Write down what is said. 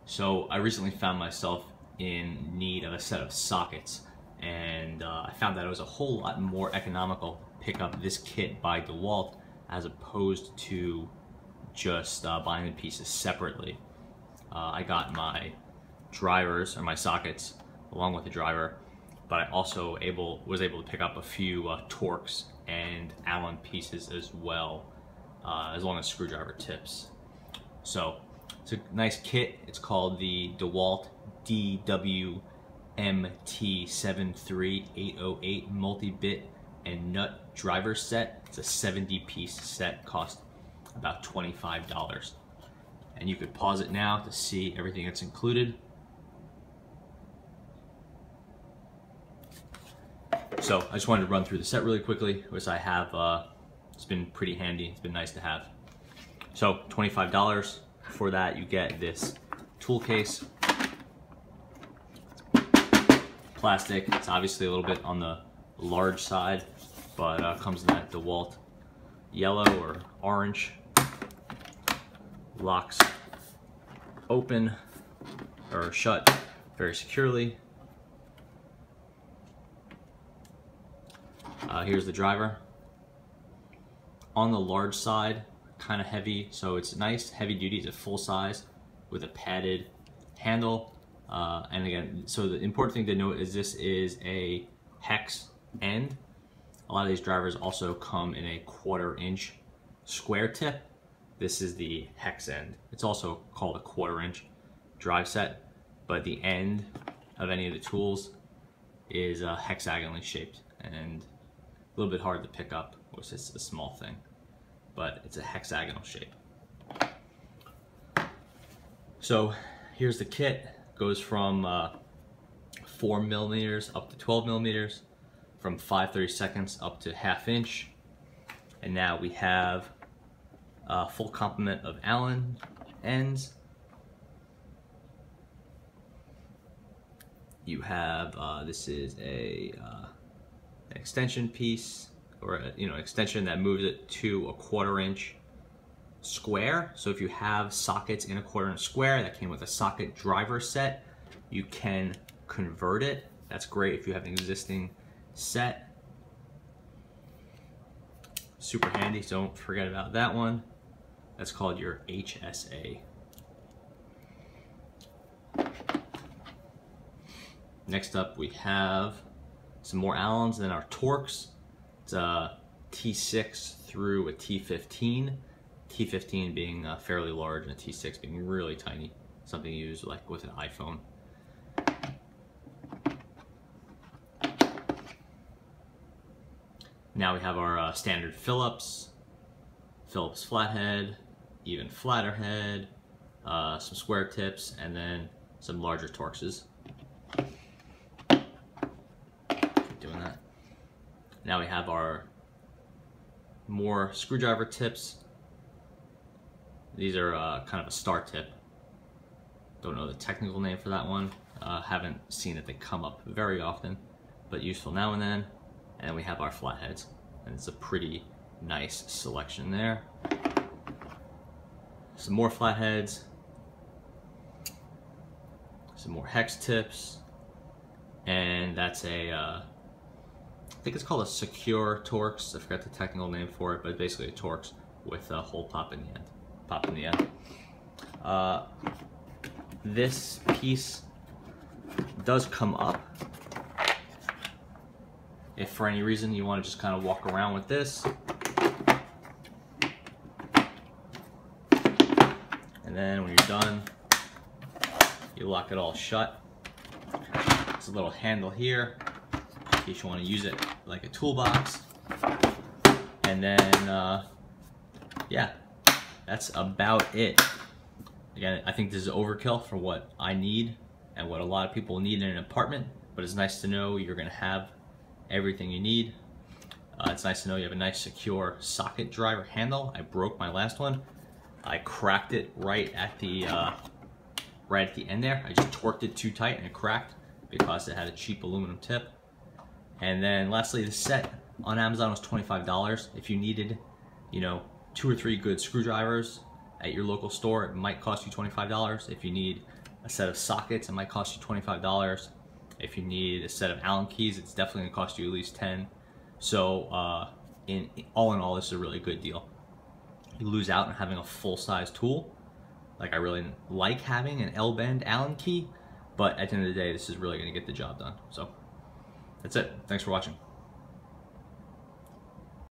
So I recently found myself in need of a set of sockets, and I found that it was a whole lot more economical to pick up this kit by DeWalt as opposed to just buying the pieces separately. I got my drivers, or my sockets, along with the driver, but I also was able to pick up a few Torx and Allen pieces as well, as long as screwdriver tips. So it's a nice kit. It's called the DeWalt DWMT73808 multi-bit and nut driver set. It's a 70-piece set, cost about $25. And you could pause it now to see everything that's included. So I just wanted to run through the set really quickly, which I have, it's been pretty handy, it's been nice to have. So $25. For that you get this tool case. Plastic, it's obviously a little bit on the large side, but comes in that DeWalt yellow or orange. Locks open or shut very securely. Here's the driver. On the large side, kind of heavy, so it's nice, heavy duty. It's a full size with a padded handle. And again, so the important thing to note is this is a hex end. A lot of these drivers also come in a 1/4 inch square tip. This is the hex end. It's also called a 1/4 inch drive set, but the end of any of the tools is hexagonally shaped and a little bit hard to pick up, which is a small thing, but it's a hexagonal shape. So here's the kit. Goes from 4mm up to 12mm, from 5/32 up to 1/2 inch, and now we have a full complement of Allen ends. You have this is an extension piece, or extension that moves it to a 1/4 inch square. So if you have sockets in a 1/4 inch square that came with a socket driver set, you can convert it. That's great if you have an existing set. Super handy, so don't forget about that one. That's called your HSA. Next up we have some more Allens, then our Torx. It's a T6 through a T15. T15 being fairly large and a T6 being really tiny. Something you use like with an iPhone. Now we have our standard Phillips flathead, even flatter head, some square tips, and then some larger Torxes. Keep doing that. Now we have our more screwdriver tips. These are kind of a star tip. Don't know the technical name for that one. Haven't seen that they come up very often, but useful now and then. And then we have our flatheads, and it's a pretty nice selection there. Some more flatheads, some more hex tips, and that's a, I think it's called a secure Torx. I forgot the technical name for it, but basically a Torx with a hole pop in the end. This piece does come up. If for any reason you want to just kind of walk around with this, and then when you're done, you lock it all shut. There's a little handle here in case you want to use it like a toolbox, and then yeah, that's about it. Again, I think this is overkill for what I need and what a lot of people need in an apartment, but it's nice to know you're going to have everything you need. It's nice to know you have a nice secure socket driver handle. I broke my last one. I cracked it right at the end there. I just torqued it too tight and it cracked because it had a cheap aluminum tip. And then lastly, the set on Amazon was $25. If you needed, 2 or 3 good screwdrivers at your local store, it might cost you $25. If you need a set of sockets, it might cost you $25. If you need a set of Allen keys, it's definitely gonna cost you at least 10. So in all, this is a really good deal. You lose out on having a full-size tool. Like, I really like having an L-bend Allen key, but at the end of the day, this is really gonna get the job done. So that's it. Thanks for watching.